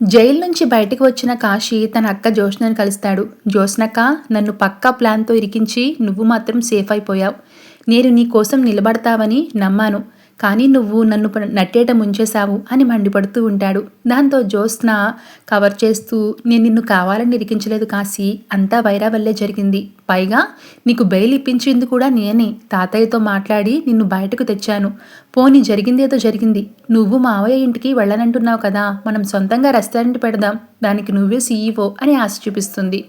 Jail నుంచి బయటకు వచ్చిన కాశీ తన అక్క జ్యోత్స్నని కలుస్తాడు. జ్యోత్స్నక్క, నన్ను పక్కా ప్లాన్తో ఇరికించి నువ్వు మాత్రం సేఫ్ అయిపోయావు. నేను నీ కోసం నిలబడతావని నమ్మాను, కానీ నువ్వు నన్ను నట్టేట ముంచేశావు అని మండిపడుతూ ఉంటాడు. దాంతో జ్యోత్స్న కవర్ చేస్తూ, నేను నిన్ను కావాలని ఇరికించలేదు కాశీ, అంతా వైరా వల్లే జరిగింది. పైగా నీకు బెయిల్ ఇప్పించింది కూడా నేనే. తాతయ్యతో మాట్లాడి నిన్ను బయటకు తెచ్చాను. పోనీ జరిగిందేదో జరిగింది. నువ్వు మావయ్య ఇంటికి వెళ్ళనంటున్నావు కదా, మనం సొంతంగా రెస్టారెంట్ పెడదాం, దానికి నువ్వే సీఈఓ అని ఆశ చూపిస్తుంది.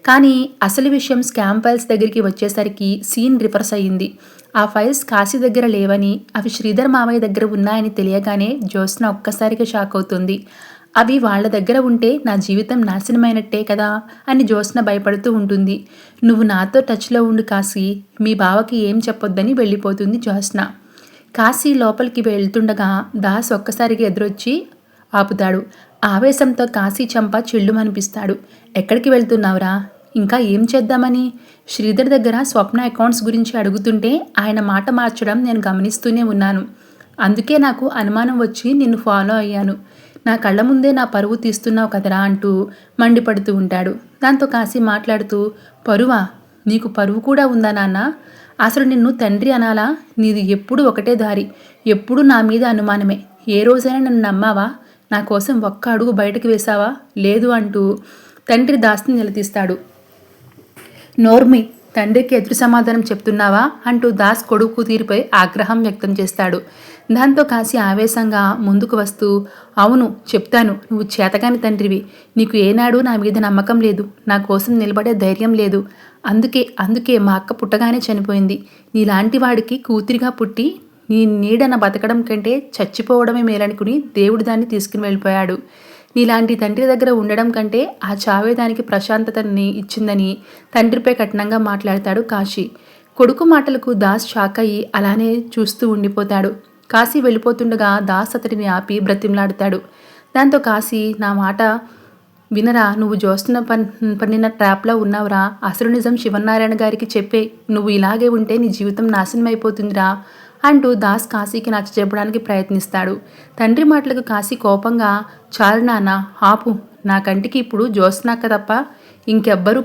కానీ అసలు విషయం స్కామ్ ఫైల్స్ దగ్గరికి వచ్చేసరికి సీన్ రివర్స్ అయ్యింది. ఆ ఫైల్స్ కాశీ దగ్గర లేవని, అవి శ్రీధర్ మావయ్య దగ్గర ఉన్నాయని తెలియగానే జ్యోత్స్న ఒక్కసారిగా షాక్ అవుతుంది. అవి వాళ్ళ దగ్గర ఉంటే నా జీవితం నాశనమైనట్టే కదా అని జ్యోత్స్న భయపడుతూ ఉంటుంది. నువ్వు నాతో టచ్లో ఉండు కాశీ, మీ బావకి ఏం చెప్పొద్దని వెళ్ళిపోతుంది జ్యోత్స్న. కాశీ లోపలికి వెళ్తుండగా దాస్ ఒక్కసారిగా ఎదురొచ్చి ఆపుతాడు. ఆవేశంతో కాశీ చంప చిల్లుమనిపిస్తాడు. ఎక్కడికి వెళ్తున్నావురా? ఇంకా ఏం చేద్దామని? శ్రీధర్ దగ్గర స్వప్న అకౌంట్స్ గురించి అడుగుతుంటే ఆయన మాట మార్చడం నేను గమనిస్తూనే ఉన్నాను. అందుకే నాకు అనుమానం వచ్చి నిన్ను ఫాలో అయ్యాను. నా కళ్ళ ముందే నా పరువు తీస్తున్నావు కదరా అంటూ మండిపడుతూ ఉంటాడు. దాంతో కాశీ మాట్లాడుతూ, పరువా? నీకు పరువు కూడా ఉందా నాన్న? అసలు నిన్ను తండ్రి అనాలా? నీది ఎప్పుడు ఒకటే దారి, ఎప్పుడు నా మీద అనుమానమే. ఏ రోజైనా నన్ను నమ్మావా? నా కోసం ఒక్క అడుగు బయటకు వేశావా? లేదు అంటూ తండ్రి దాస్ని నిలదీస్తాడు. నోర్మి, తండ్రికి ఎదురు సమాధానం చెప్తున్నావా అంటూ దాస్ కొడుకు తీరుపై ఆగ్రహం వ్యక్తం చేస్తాడు. దాంతో కాశీ ఆవేశంగా ముందుకు వస్తూ, అవును చెప్తాను, నువ్వు చేతగాని తండ్రివి. నీకు ఏనాడు నా మీద నమ్మకం లేదు, నా కోసం నిలబడే ధైర్యం లేదు. అందుకే మా అక్క పుట్టగానే చనిపోయింది. నీలాంటి వాడికి కూతురిగా పుట్టి నీ నీడన బతకడం కంటే చచ్చిపోవడమే మేలనుకుని దేవుడు దాన్ని తీసుకుని వెళ్ళిపోయాడు. నీలాంటి తండ్రి దగ్గర ఉండడం కంటే ఆ చావే దానికి ప్రశాంతతని ఇచ్చిందని తండ్రిపై కఠినంగా మాట్లాడతాడు కాశీ. కొడుకు మాటలకు దాస్ షాక్ అయ్యి అలానే చూస్తూ ఉండిపోతాడు. కాశీ వెళ్ళిపోతుండగా దాస్ అతడిని ఆపి బ్రతిమలాడతాడు. దాంతో కాశీ, నా మాట వినరా, నువ్వు జ్యోత్స్న పన్నిన ట్రాప్లో ఉన్నావురా. అసలు నిజం శివనారాయణ గారికి చెప్పే, నువ్వు ఇలాగే ఉంటే నీ జీవితం నాశనం అయిపోతుందిరా అంటూ దాస్ కాశీకి నచ్చజెప్పడానికి ప్రయత్నిస్తాడు. తండ్రి మాటలకు కాశీ కోపంగా, చాలు నాన్న ఆపు, నా కంటికి ఇప్పుడు జ్యోత్స్నక్క తప్ప ఇంకెవ్వరూ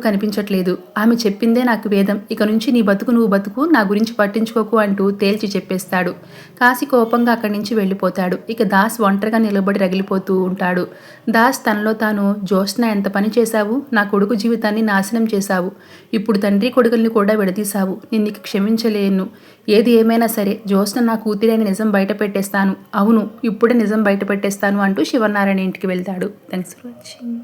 కనిపించట్లేదు. ఆమె చెప్పిందే నాకు వేదం. ఇక నుంచి నీ బతుకు నువ్వు బతుకు, నా గురించి పట్టించుకోకు అంటూ తేల్చి చెప్పేస్తాడు. కాశీ కోపంగా అక్కడి నుంచి వెళ్ళిపోతాడు. ఇక దాస్ ఒంటరిగా నిలబడి రగిలిపోతూ ఉంటాడు. దాస్ తనలో తాను, జ్యోత్స్న ఎంత పని చేశావు, నా కొడుకు జీవితాన్ని నాశనం చేశావు, ఇప్పుడు తండ్రి కొడుకుల్ని కూడా విడదీశావు, నేను నీకు క్షమించలేను. ఏది ఏమైనా సరే జ్యోత్స్న నా కూతురైన నిజం బయట పెట్టేస్తాను. అవును, ఇప్పుడే నిజం బయట పెట్టేస్తాను అంటూ శివనారాయణ ఇంటికి వెళ్తాడు. Thanks for watching.